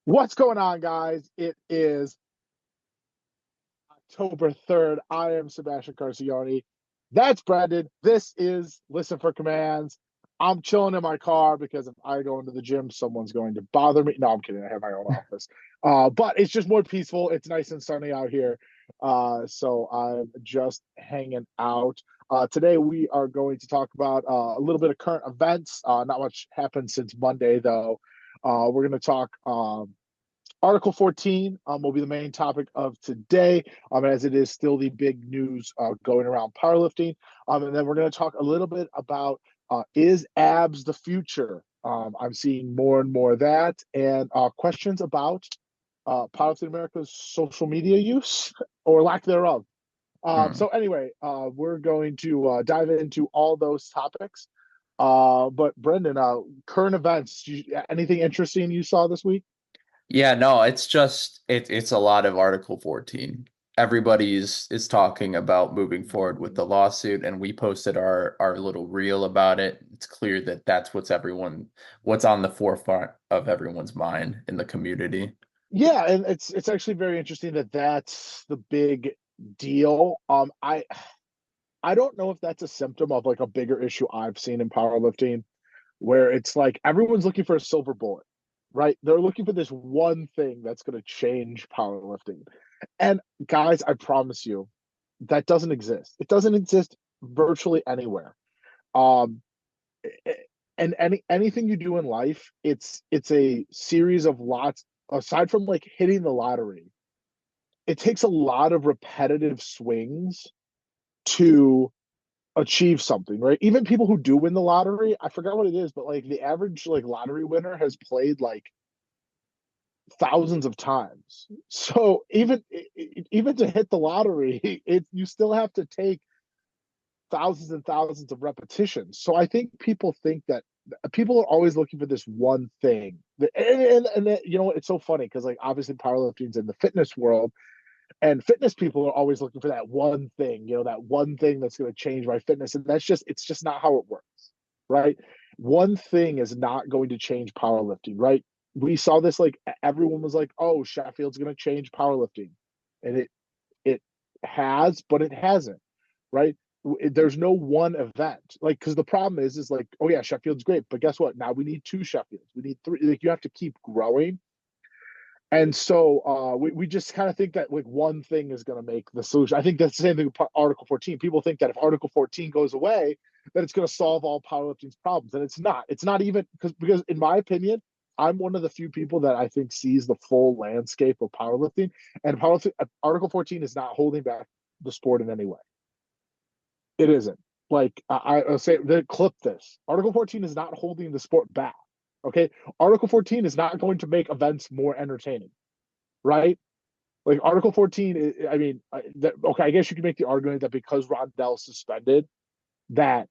What's going on, guys? It is October 3rd. I am Sebastian Carcioni. That's Brendan. This is Listen for Commands. I'm chilling in my car because if I go into the gym, someone's going to bother me. No, I'm kidding. I have my own office. But it's just more peaceful. It's nice and sunny out here. So I'm just hanging out. Today, we are going to talk about a little bit of current events. Not much happened since Monday, though. We're going to talk Article 14 will be the main topic of today, as it is still the big news going around powerlifting. And then we're going to talk a little bit about is abs the future? I'm seeing more and more of that, and questions about Powerlifting America's social media use or lack thereof. Hmm. So anyway, we're going to dive into all those topics. But Brendan, current events, anything interesting you saw this week? Yeah, no, it's a lot of Article 14. Everybody is talking about moving forward with the lawsuit, and we posted our little reel about it. It's clear that that's what's on the forefront of everyone's mind in the community. Yeah, and it's actually very interesting that that's the big deal. I don't know if that's a symptom of like a bigger issue I've seen in powerlifting, where it's like everyone's looking for a silver bullet, right? They're looking for this one thing that's going to change powerlifting. And guys, I promise you, that doesn't exist. It doesn't exist virtually anywhere. Um, and anything you do in life, it's a series of lots. Aside from like hitting the lottery, it takes a lot of repetitive swings to achieve something, right? Even people who do win the lottery, I forgot what it is, but like the average like lottery winner has played like thousands of times. So even to hit the lottery, it you still have to take thousands and thousands of repetitions. So I think people think that people are always looking for this one thing. And you know what? It's so funny because like obviously powerlifting's in the fitness world, and fitness people are always looking for that one thing, that one thing that's going to change my fitness. And it's just not how it works, right? One thing is not going to change powerlifting, right? We saw this like everyone was like, oh, Sheffield's going to change powerlifting. And it has, but it hasn't, right? There's no one event, like, because the problem is like, oh yeah, Sheffield's great, but guess what? Now we need two Sheffields, we need three. Like, you have to keep growing. And so we just kind of think that like one thing is going to make the solution. I think that's the same thing with Article 14. People think that if Article 14 goes away, that it's going to solve all powerlifting's problems, and it's not. It's not even because in my opinion, I'm one of the few people that I think sees the full landscape of powerlifting, and powerlifting Article 14 is not holding back the sport in any way. It isn't. Like I'll say, clip this. Article 14 is not holding the sport back. Okay, Article 14 is not going to make events more entertaining, right? Like Article 14, I mean, okay, I guess you could make the argument that because Rondell's suspended, that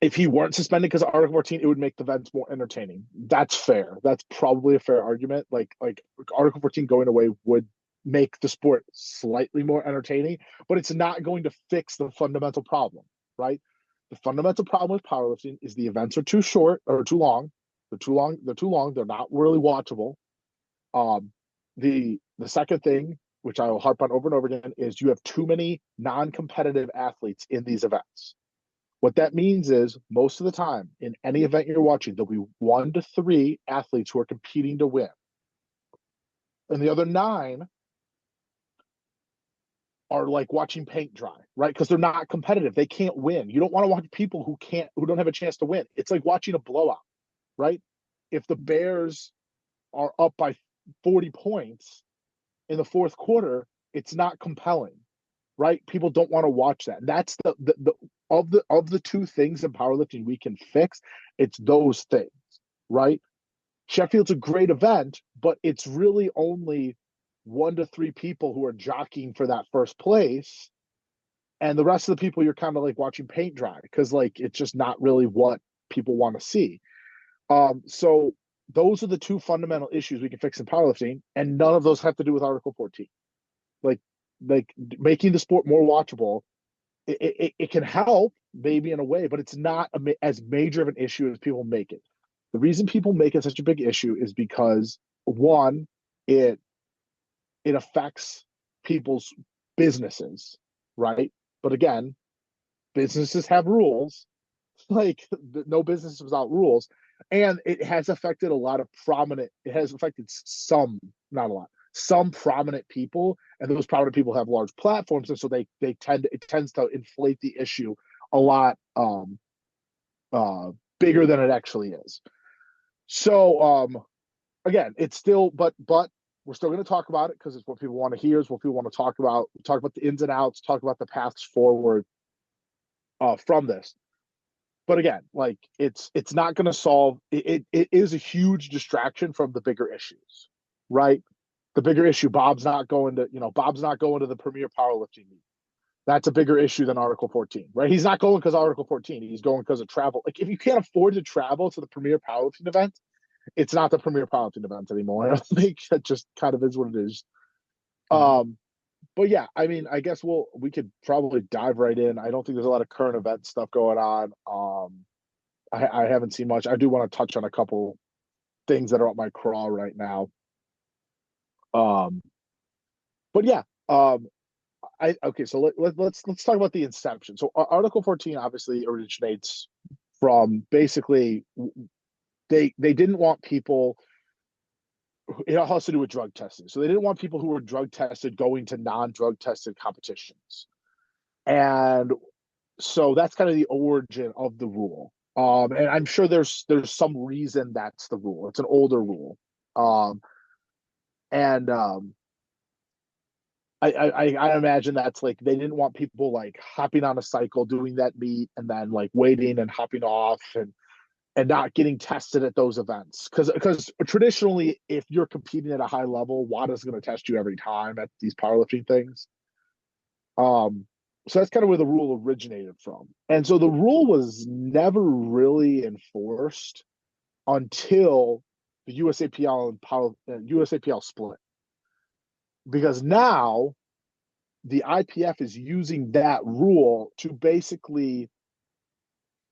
if he weren't suspended because of Article 14, it would make the events more entertaining. That's fair. That's probably a fair argument. Like Article 14 going away would make the sport slightly more entertaining, but it's not going to fix the fundamental problem, right? The fundamental problem with powerlifting is the events are too short or too long. They're too long. They're too long. They're not really watchable. Um, the second thing, which I will harp on over and over again, is you have too many non-competitive athletes in these events. What that means is most of the time in any event you're watching, there'll be 1 to 3 athletes who are competing to win, and the other 9 are like watching paint dry, right? Because they're not competitive. They can't win. You don't want to watch people who don't have a chance to win. It's like watching a blowout, right? If the Bears are up by 40 points in the fourth quarter, it's not compelling, right? People don't want to watch that. And that's the of the two things in powerlifting we can fix. It's those things, right? Sheffield's a great event, but it's really only 1 to 3 people who are jockeying for that first place, and the rest of the people you're kind of like watching paint dry because like it's just not really what people want to see. So those are the two fundamental issues we can fix in powerlifting, and none of those have to do with Article 14. like like making the sport more watchable, it can help maybe in a way, but it's not as major of an issue as people make it. The reason people make it such a big issue is because one, it it affects people's businesses, right? But again, businesses have rules. Like no business is without rules, and it has affected a lot of prominent. It has affected some, not a lot, some prominent people, and those prominent people have large platforms, and so they tend it tends to inflate the issue a lot uh bigger than it actually is. So again, it's still but we're still going to talk about it because it's what people want to hear, is what people want to talk about the ins and outs, talk about the paths forward from this. But again, like it's not going to solve it is a huge distraction from the bigger issues, right? The bigger issue, Bob's not going to the premier powerlifting meet. That's a bigger issue than Article 14, right? He's not going because of Article 14. He's going because of travel. Like if you can't afford to travel to the premier powerlifting event, it's not the premier powerlifting event anymore. I think that just kind of is what it is. Mhm. Um, but yeah, I mean, I guess we could probably dive right in. I don't think there's a lot of current event stuff going on. I haven't seen much. I do want to touch on a couple things that are up my crawl right now. Um, but yeah, I okay. So let's talk about the inception. So Article 14 obviously originates from basically they didn't want people. It all has to do with drug testing. So they didn't want people who were drug tested going to non-drug tested competitions, and so that's kind of the origin of the rule. And I'm sure there's some reason that's the rule. It's an older rule. Um, and I imagine that's like they didn't want people like hopping on a cycle, doing that meet, and then like waiting and hopping off and not getting tested at those events. Because traditionally, if you're competing at a high level, WADA's going to test you every time at these powerlifting things. Um, so that's kind of where the rule originated from. And so the rule was never really enforced until the USAPL and USAPL split. Because now the IPF is using that rule to basically,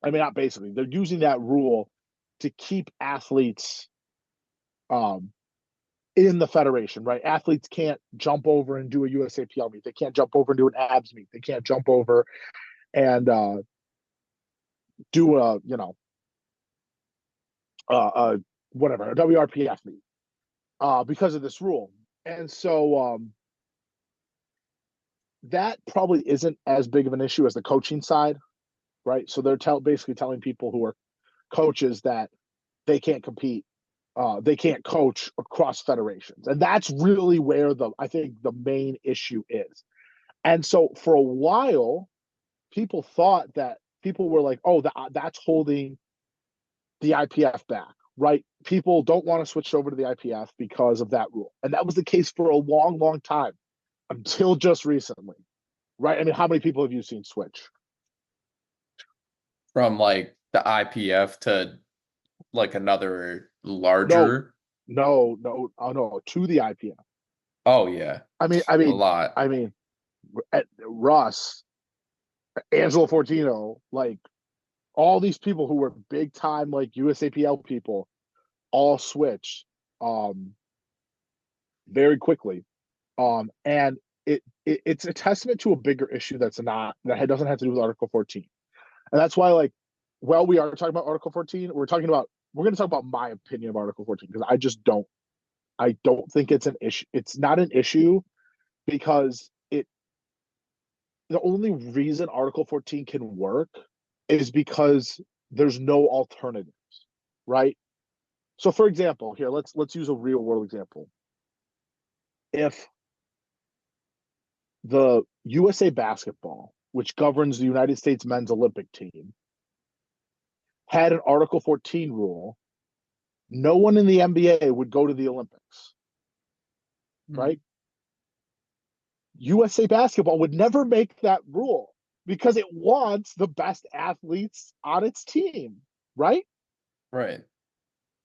I mean, not basically, they're using that rule to keep athletes um, in the federation, right? Athletes can't jump over and do a USAPL meet. They can't jump over and do an abs meet. They can't jump over and do a, uh, whatever, a WRPF meet because of this rule. And so that probably isn't as big of an issue as the coaching side, right? So they're basically telling people who are coaches that they can't compete, they can't coach across federations, and that's really where I think the main issue is. And so for a while, people were like, "Oh, that's holding the IPF back." Right? People don't want to switch over to the IPF because of that rule. And that was the case for a long, long time until just recently. Right? I mean, how many people have you seen switch? From like the IPF to like another No, larger. no, oh no, to the IPF. Oh yeah, I mean, I a mean, lot. I mean, Russ, Angelo Fortino, like all these people who were big time like USAPL people all switched um very quickly. And it's a testament to a bigger issue that doesn't have to do with Article 14. And that's why, like, well, we are talking about Article 14. We're going to talk about my opinion of Article 14 because I don't think it's an issue. It's not an issue because the only reason Article 14 can work is because there's no alternatives, right? So, for example, here let's use a real world example. If the USA Basketball, which governs the United States men's Olympic team, had an Article 14 rule, no one in the NBA would go to the Olympics, Mhm. right? USA Basketball would never make that rule because it wants the best athletes on its team, right? Right.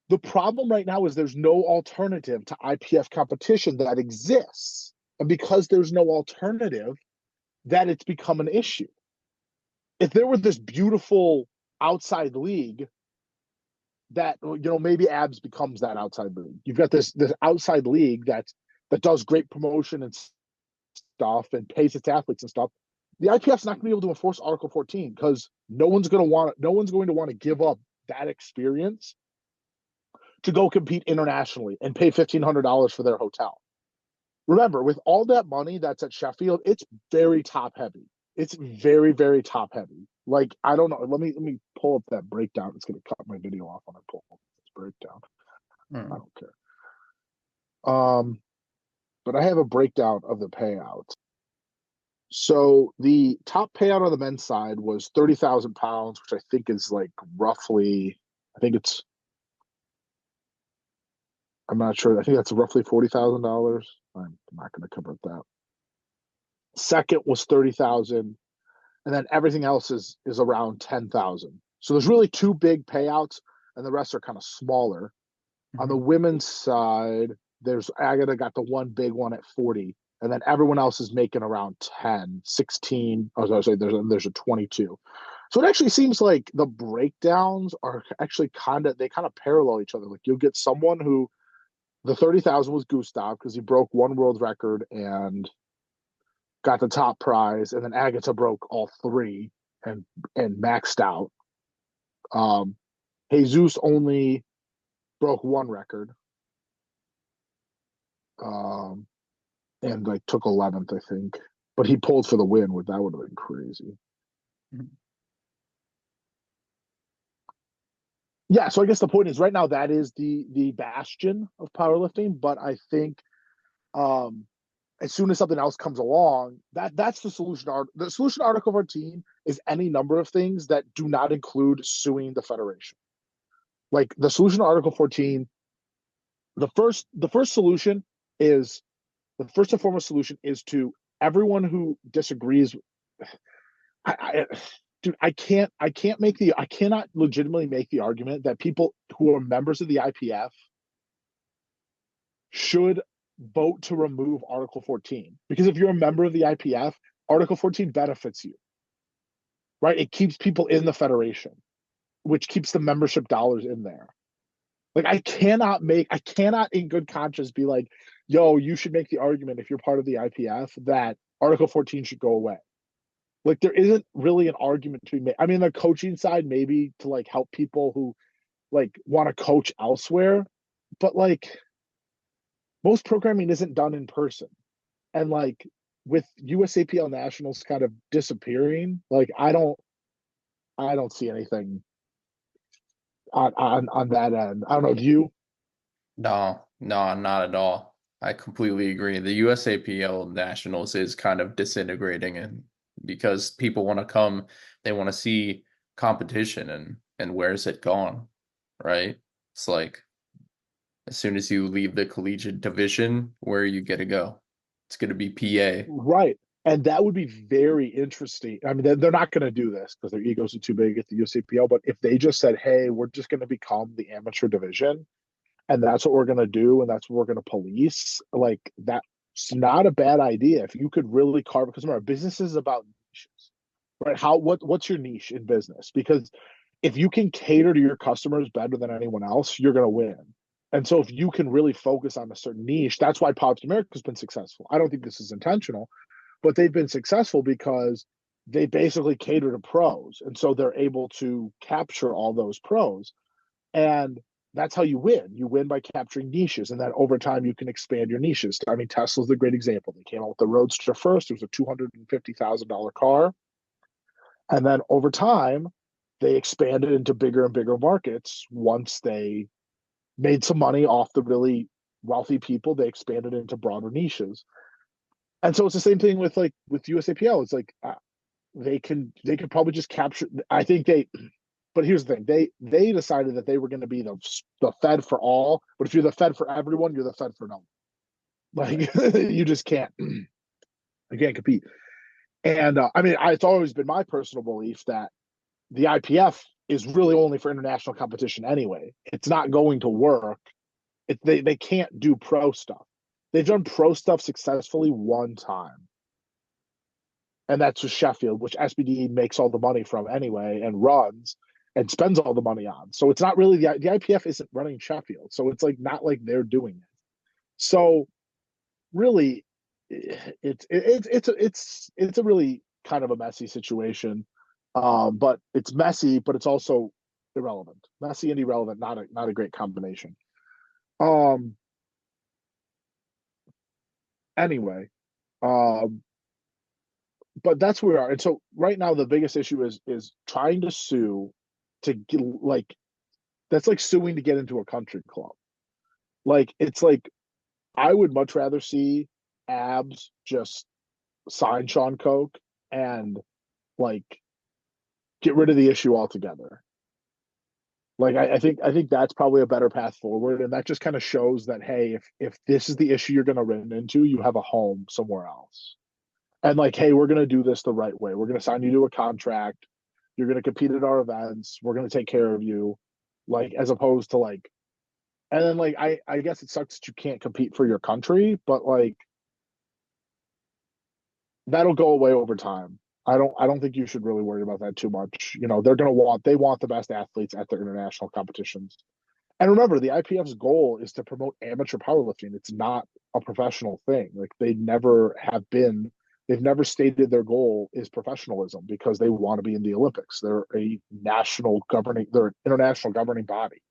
The problem right now is there's no alternative to IPF competition that exists. And because there's no alternative, that it's become an issue. If there were this beautiful outside league that maybe abs becomes that outside league. You've got this outside league that does great promotion and stuff and pays its athletes and stuff. The IPF's not going to be able to enforce Article 14 because no one's going to want to give up that experience to go compete internationally and pay $1,500 for their hotel. Remember, with all that money that's at Sheffield, it's very top heavy. It's very, very top heavy. Like, I don't know. Let me pull up that breakdown. It's going to cut my video off when I pull up this breakdown. I don't care. But I have a breakdown of the payouts. So the top payout on the men's side was 30,000 pounds, which I think is like roughly, I'm not sure. I think that's roughly $40,000. I'm not going to cover that. Second was 30,000, and then everything else is around 10,000. So there's really two big payouts, and the rest are kind of smaller. On the women's side, there's Agatha got the one big one at 40, and then everyone else is making around 10, 16. I was going to say there's a 22. So it actually seems like the breakdowns are actually kind of parallel each other. Like, you'll get someone who the 30,000 was Gustav because he broke one world record and got the top prize, and then Agatha broke all three and maxed out. Jesus only broke one record, and like took 11th, I think, but he pulled for the win. That would have been crazy. Yeah, so I guess the point is right now that is the bastion of powerlifting, but I think as soon as something else comes along, that's the solution. The solution article of our team is any number of things that do not include suing the federation. Like the solution to Article 14, the first solution is the first and foremost solution is to everyone who disagrees. Dude, I cannot legitimately make the argument that people who are members of the IPF should vote to remove Article 14. Because if you're a member of the IPF, Article 14 benefits you, right? It keeps people in the federation, which keeps the membership dollars in there. Like, I cannot in good conscience be like, yo, you should make the argument if you're part of the IPF that Article 14 should go away. Like, there isn't really an argument to be made. I mean, the coaching side, maybe to like help people who like want to coach elsewhere, but like most programming isn't done in person. And like with USAPL nationals kind of disappearing, like I don't see anything on that end. I don't know, do you? No, not at all. I completely agree. The USAPL Nationals is kind of disintegrating, and because people want to come, they want to see competition, and where's it gone, right? It's like as soon as you leave the collegiate division, where are you gonna go? It's gonna be PA. Right. And that would be very interesting. I mean, they're not going to do this because their egos are too big at the USAPL. But if they just said, hey, we're just going to become the amateur division, and that's what we're going to do, and that's what we're going to police, like that's not a bad idea. If you could really carve, because remember, business is about niches, right? What's your niche in business? Because if you can cater to your customers better than anyone else, you're going to win. And so if you can really focus on a certain niche, that's why Powerlifting America has been successful. I don't think this is intentional, but they've been successful because they basically cater to pros. And so they're able to capture all those pros. And that's how you win. You win by capturing niches. And then over time, you can expand your niches. I mean, Tesla's the great example. They came out with the Roadster first. It was a $250,000 car. And then over time, they expanded into bigger and bigger markets. Once they made some money off the really wealthy people, they expanded into broader niches. And so it's the same thing with USAPL. It's like they could probably just capture. I think but here's the thing: they decided that they were going to be the Fed for all. But if you're the Fed for everyone, you're the Fed for no one. Like you just can't. You can't compete. And I mean, it's always been my personal belief that the IPF is really only for international competition anyway. It's not going to work. They can't do pro stuff. They've done pro stuff successfully one time. And that's with Sheffield, which SBD makes all the money from anyway and runs. and spends all the money on. So it's not really the IPF isn't running Sheffield. So it's like not like they're doing it. So really, it's a really kind of a messy situation. But it's messy, but it's also irrelevant. Messy and irrelevant, not a great combination. Um. Anyway, um, but that's where we are. And so right now, the biggest issue is trying to sue to get like that's like suing to get into a country club. Like it's like I would much rather see Abs just sign Sean Coke and like get rid of the issue altogether. Like I think that's probably a better path forward, and that just kind of shows that hey, if this is the issue you're going to run into, you have a home somewhere else. And like, hey, we're going to do this the right way. We're going to sign you to a contract. You're going to compete at our events. We're going to take care of you, like as opposed to like, and then like I guess it sucks that you can't compete for your country, but like that'll go away over time. I don't think you should really worry about that too much. You know, they want the best athletes at their international competitions. And remember, the IPF's goal is to promote amateur powerlifting. It's not a professional thing. Like they've never stated their goal is professionalism because they want to be in the Olympics. They're an international governing body.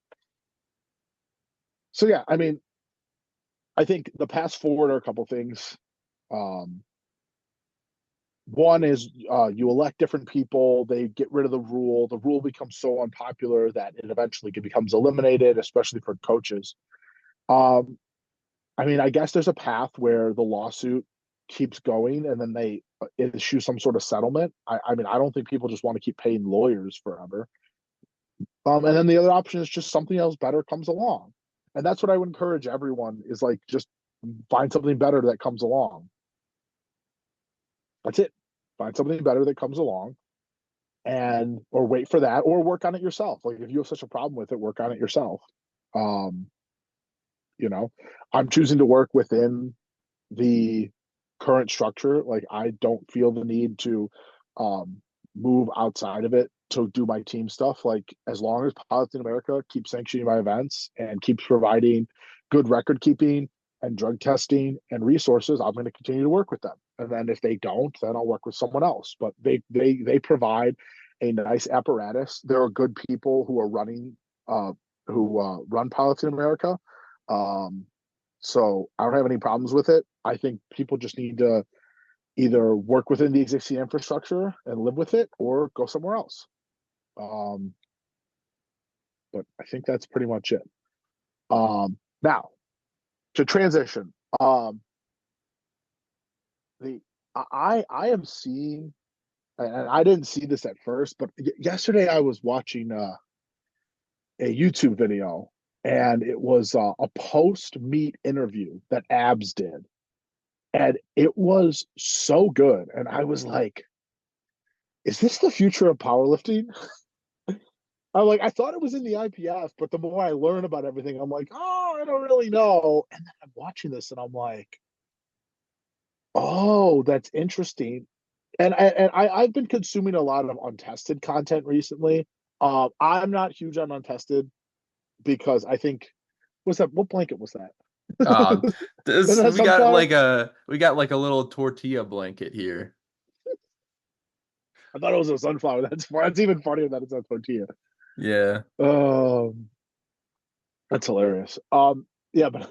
So yeah, I mean, I think the path forward are a couple things. Um, One is you elect different people, they get rid of the rule. The rule becomes so unpopular that it eventually becomes eliminated, especially for coaches. Um, I mean, I guess there's a path where the lawsuit keeps going and then they issue some sort of settlement. I mean, I don't think people just want to keep paying lawyers forever. And then the other option is just something else better comes along. And that's what I would encourage everyone is like just find something better that comes along. That's it. Find something better that comes along and or wait for that or work on it yourself. Like if you have such a problem with it, work on it yourself. Um, you know, I'm choosing to work within the current structure. Like I don't feel the need to um move outside of it to do my team stuff. Like as long as Powerlifting America keeps sanctioning my events and keeps providing good record keeping and drug testing and resources, I'm going to continue to work with them. And then if they don't, then I'll work with someone else. But they provide a nice apparatus. There are good people who are running who run Powerlifting America. Um, so I don't have any problems with it. I think people just need to either work within the existing infrastructure and live with it or go somewhere else. Um, but I think that's pretty much it. Now to transition, the I am seeing, and I didn't see this at first, but yesterday I was watching a YouTube video, and it was a post meet interview that Abs did, and it was so good, and I was like, "Is this the future of powerlifting?" I'm like, I thought it was in the IPF, but the more I learn about everything, I'm like, oh, I don't really know. And then I'm watching this, and I'm like, oh, that's interesting. I've been consuming a lot of untested content recently. I'm not huge on untested because I think what's that? What blanket was that? Um, Was this that sunflower? we got like a little tortilla blanket here. I thought it was a sunflower. That's even funnier that it's a tortilla. Yeah. Um, that's hilarious. Yeah, but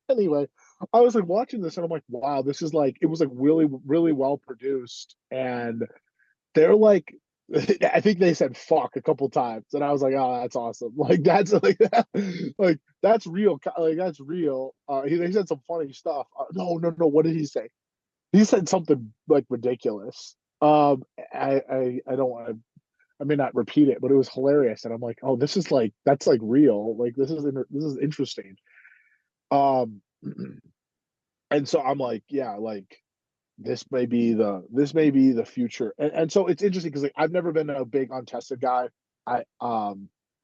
anyway, I was like watching this and I'm like, wow, this is like it was like really, really well produced. And they're like I think they said fuck a couple times. And I was like, oh, that's awesome. Like that's like that, like that's real. Like that's real. They said some funny stuff. No, no, no. What did he say? He said something like ridiculous. I don't want to I may not repeat it, but it was hilarious. And I'm like, oh, this is like that's like real. Like this is interesting. Um and so I'm like, yeah, like this may be the future. And so it's interesting because like I've never been a big untested guy. I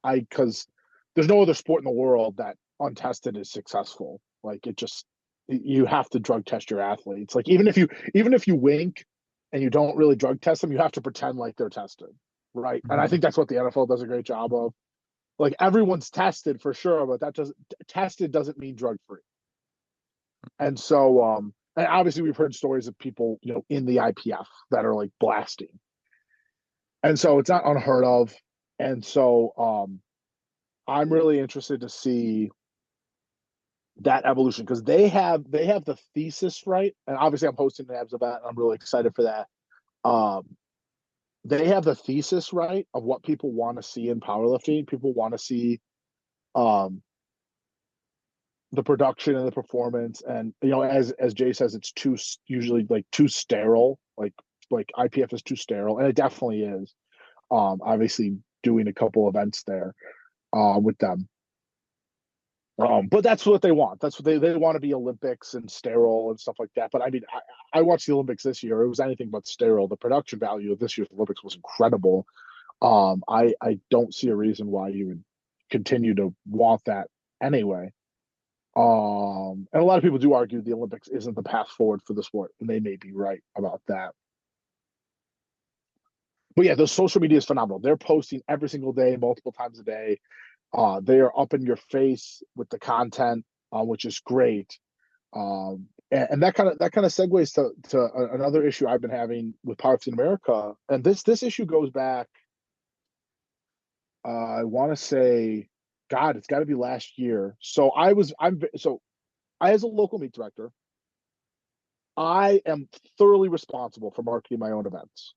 because there's no other sport in the world that untested is successful. Like it just you have to drug test your athletes. Like even if you wink and you don't really drug test them, you have to pretend like they're tested. right? And I Mhm. think that's what the NFL does a great job of. Like everyone's tested for sure, but that doesn't tested doesn't mean drug free. And so and obviously we've heard stories of people, in the IPF that are like blasting. And so it's not unheard of. And so I'm really interested to see that evolution because they have the thesis right. And obviously I'm hosting the abs event and I'm really excited for that. Um they have the thesis right of what people want to see in powerlifting. People want to see um the production and the performance, and as Jay says, it's too usually like too sterile, like IPF is too sterile, and it definitely is. Obviously doing a couple events there with them. But that's what they want. That's what they want to be Olympics and sterile and stuff like that. But I mean, I watched the Olympics this year. It was anything but sterile. The production value of this year's Olympics was incredible. I don't see a reason why you would continue to want that anyway. And a lot of people do argue the Olympics isn't the path forward for the sport, and they may be right about that. But yeah, the social media is phenomenal. They're posting every single day, multiple times a day. They are up in your face with the content, which is great. And that kind of segues to another issue I've been having with Powerlifting America, and this issue goes back. I want to say, God, it's got to be last year. So I, as a local meet director, I am thoroughly responsible for marketing my own events.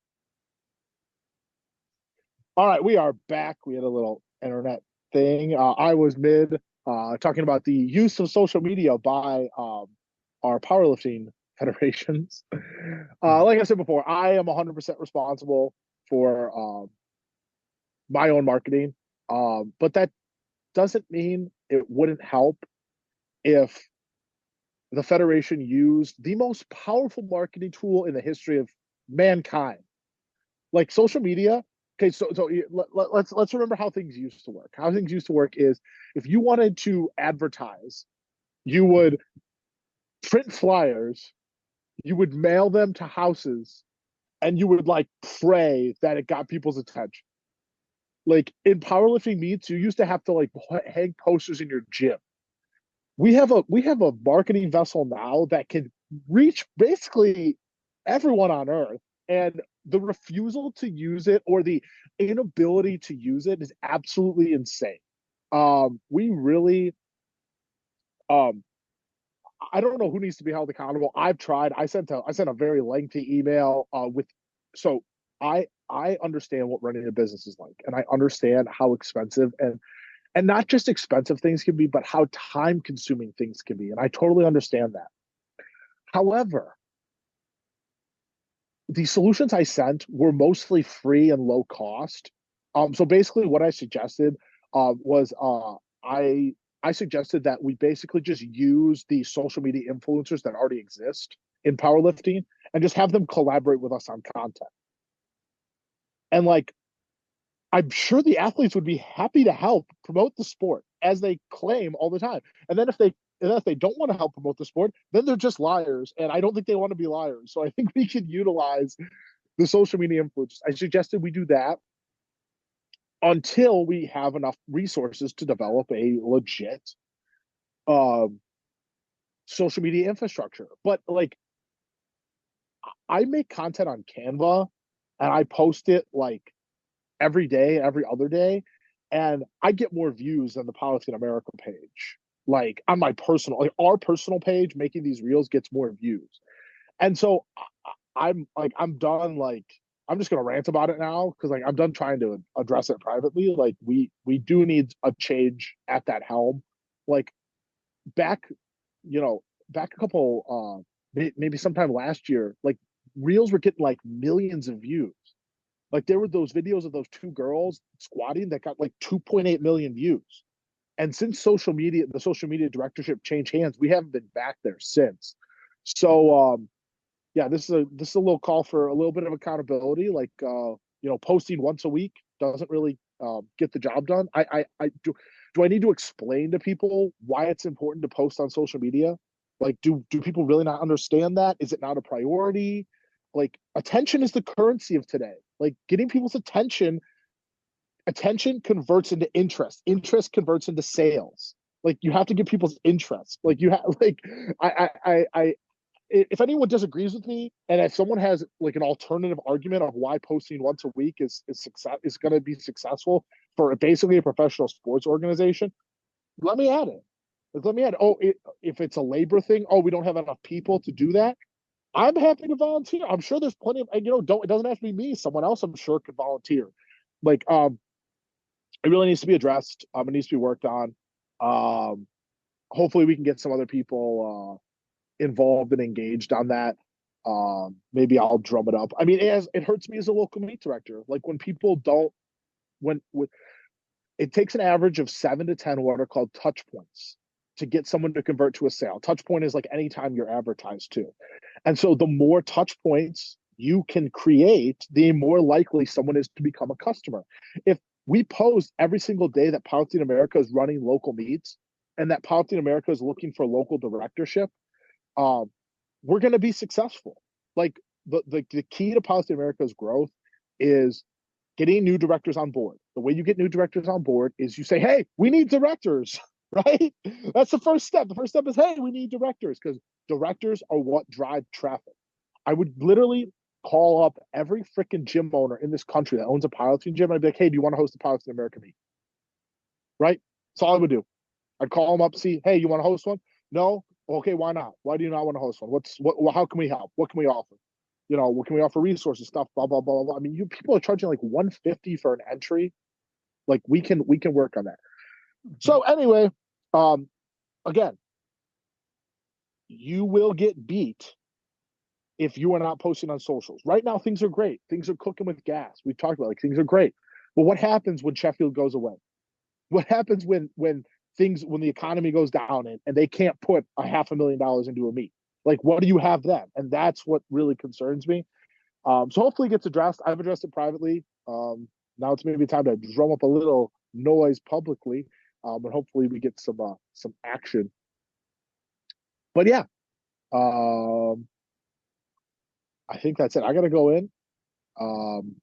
All right, we are back. We had a little internet thing. I was mid talking about the use of social media by our powerlifting federations. Like I said before, I am 100% responsible for my own marketing, but that doesn't mean it wouldn't help if the federation used the most powerful marketing tool in the history of mankind, like social media. Okay, so let's remember how things used to work. How things used to work is if you wanted to advertise, you would print flyers, you would mail them to houses, and you would like pray that it got people's attention. Like in powerlifting meets, you used to have to like hang posters in your gym. We have a marketing vessel now that can reach basically everyone on earth, and the refusal to use it or the inability to use it is absolutely insane. We really um I don't know who needs to be held accountable. I've tried. I sent a very lengthy email with so I understand what running a business is like, and I understand how expensive and not just expensive things can be, but how time consuming things can be. And I totally understand that. However, the solutions I sent were mostly free and low cost. So basically, what I suggested was I suggested that we basically just use the social media influencers that already exist in powerlifting and just have them collaborate with us on content. And like I'm sure the athletes would be happy to help promote the sport as they claim all the time. And then if they don't want to help promote the sport, then they're just liars. And I don't think they want to be liars. So I think we can utilize the social media influencers. I suggested we do that until we have enough resources to develop a legit um, social media infrastructure. But like I make content on Canva and I post it like every day, every other day, and I get more views than the Powerlifting America page. Like on my personal, like our personal page, making these reels gets more views. And so I'm done. Like I'm just gonna rant about it now because like I'm done trying to address it privately. Like we do need a change at that helm. Like back, you know, back a couple maybe sometime last year, like reels were getting like millions of views. Like there were those videos of those two girls squatting that got like 2.8 million views. And since the social media directorship changed hands, we haven't been back there since. So yeah, this is a little call for a little bit of accountability. Like posting once a week doesn't really get the job done. I do I need to explain to people why it's important to post on social media? Like do people really not understand that? Is it not a priority? Like attention is the currency of today. Like getting people's attention, attention converts into interest. Interest converts into sales. Like you have to get people's interest. Like you have like I if anyone disagrees with me, and if someone has like an alternative argument of why posting once a week is going to be successful for basically a professional sports organization, let me add it. Like, let me add. If it's a labor thing, oh, we don't have enough people to do that. I'm happy to volunteer. I'm sure there's plenty of, don't, it doesn't have to be me. Someone else, I'm sure, could volunteer. Like, it really needs to be addressed. It needs to be worked on. Um, Hopefully, we can get some other people involved and engaged on that. Maybe I'll drum it up. I mean, it hurts me as a local meet director. Like when people don't, when it takes an average of 7 to 10 what are called touch points to get someone to convert to a sale. Touch point is like anytime you're advertised to. And so the more touch points you can create, the more likely someone is to become a customer. If we post every single day that Powerlifting America is running local meets and that Powerlifting America is looking for local directorship, um, we're going to be successful. Like the key to Powerlifting America's growth is getting new directors on board. The way you get new directors on board is you say, hey, we need directors, right? That's the first step. The first step is, hey, we need directors because directors are what drive traffic. I would literally call up every freaking gym owner in this country that owns a powerlifting gym. And I'd be like, hey, do you want to host a Powerlifting America meet? Right? That's all I would do. I'd call them up, see, hey, you want to host one? No? Okay, why not? Why do you not want to host one? How can we help? What can we offer? What can we offer resources, stuff, blah, blah, blah, blah. I mean, you people are charging like 150 for an entry. Like we can work on that. So anyway, um, again, you will get beat if you are not posting on socials. Right now, things are great. Things are cooking with gas. We've talked about like things are great. But what happens when Sheffield goes away? What happens when the economy goes down and they can't put $500,000 into a meet? Like, what do you have then? And that's what really concerns me. So hopefully it gets addressed. I've addressed it privately. Now it's maybe time to drum up a little noise publicly, and hopefully we get some action. But yeah, um, I think that's it. I gotta go in. Um,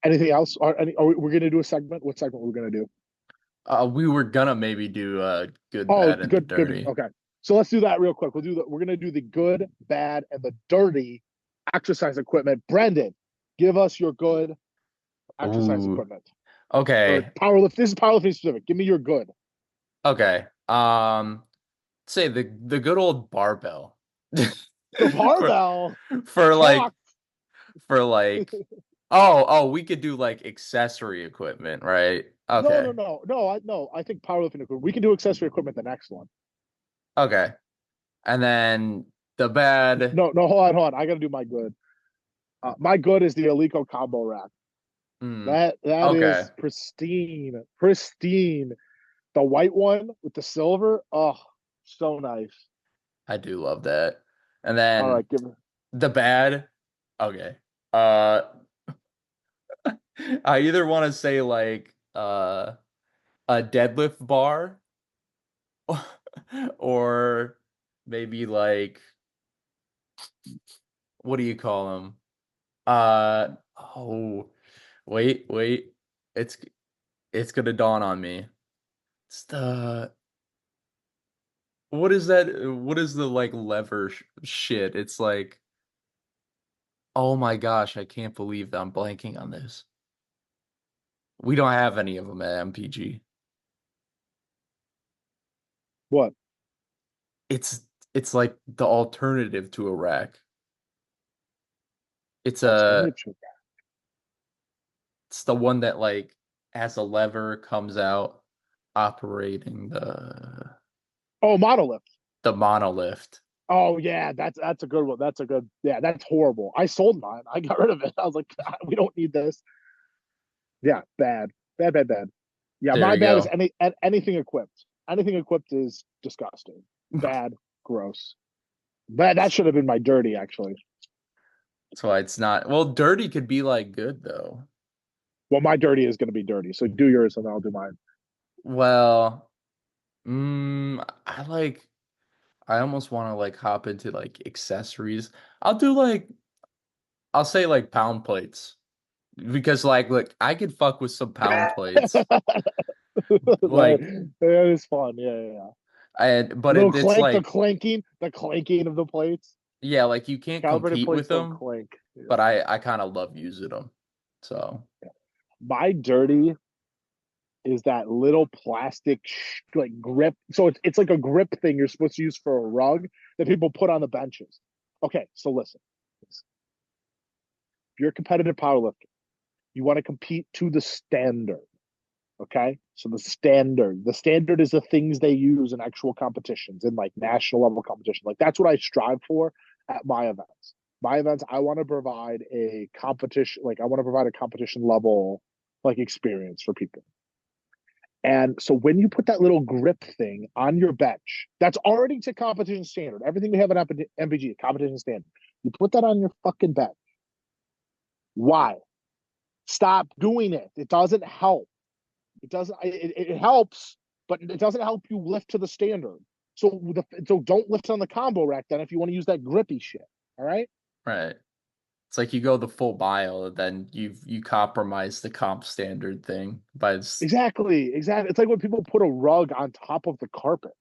Anything else? We're gonna do a segment? What segment we're gonna do? We were gonna maybe do good, Oh, bad, and the good, good. dirty. Okay, so let's do that real quick. We're gonna do the good, bad, and the dirty exercise equipment. Brendan, give us your good exercise Ooh, equipment or okay, powerlift. This is powerlifting specific. Give me your good. okay. Say the good old barbell. The for barbell. for like Talk. for like oh, we could do like accessory equipment, right? No, no, Okay. no, no. I think powerlifting equipment. We can do accessory equipment the next one. Okay. And then the bad. No, no. Hold on. I got to do my good. My good is the Alico combo rack. Mm, That okay. is pristine, pristine. The white one with the silver. Oh, so nice. I do love that. And All then right, give me. the bad. Okay. Uh I either want to say like a deadlift bar or maybe like what do you call them? Oh, wait. It's it's gonna dawn on me. It's the what is that? What is the like lever shit? It's like, oh my gosh, I can't believe that I'm blanking on this. We don't have any of them at MPG. What? It's it's like the alternative to a rack. It's a Alternative. it's the one that like has a lever comes out operating Oh, monolith. the monolift. Oh yeah, that's a good one. That's a good. Yeah, that's horrible. I sold mine. I got rid of it. I was like, we don't need this. Yeah, bad, bad, bad, bad. Yeah, There my you bad is go. anything equipped. Anything equipped is disgusting. Bad, gross. That should have been my dirty actually. That's why it's not. Well, dirty could be like good though. Well, my dirty is going to be dirty. So do yours and I'll do mine. Well, I like I almost want to like hop into like accessories. I'll do like I'll say like pound plates because like look, I could fuck with some pound plates. Like That is fun. Yeah, yeah, yeah. and but Little it's clank, like the clanking of the plates. yeah, like you can't Calibrated compete with plates don't them, clank. Yeah. but I kind of love using them. So My dirty is that little plastic like grip. So it's like a grip thing you're supposed to use for a rug that people put on the benches. Okay, so listen. If you're a competitive powerlifter, you want to compete to the standard. Okay, so the standard is the things they use in actual competitions, in like national level competition. Like that's what I strive for at my events. My events, I want to provide a competition, like I want to provide a competition level like experience for people. And so when you put that little grip thing on your bench, that's already to competition standard. Everything we have at MPG, competition standard. You put that on your fucking bench. Why? Stop doing it. It doesn't help. It doesn't. It helps, but it doesn't help you lift to the standard. So don't lift on the combo rack then if you want to use that grippy shit. All right. right. It's like you go the full mile, and then you compromise the comp standard thing by Exactly. Exactly. It's like when people put a rug on top of the carpet.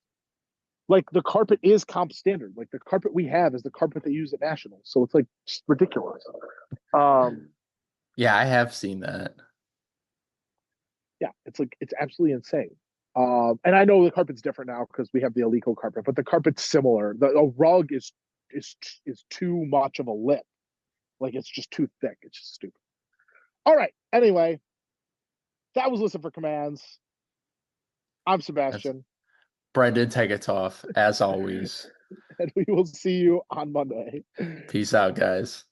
Like the carpet is comp standard. Like the carpet we have is the carpet they use at nationals. So it's like ridiculous. Um, yeah, I have seen that. yeah, it's like it's absolutely insane. And I know the carpet's different now because we have the Alico carpet, but the carpet's similar. The rug is is too much of a lip. Like it's just too thick. It's just stupid. All right. Anyway, that was Listen for Commands. I'm That's Sebastian, Brendan Tegetoff, as always. and we will see you on Monday. Peace out, guys.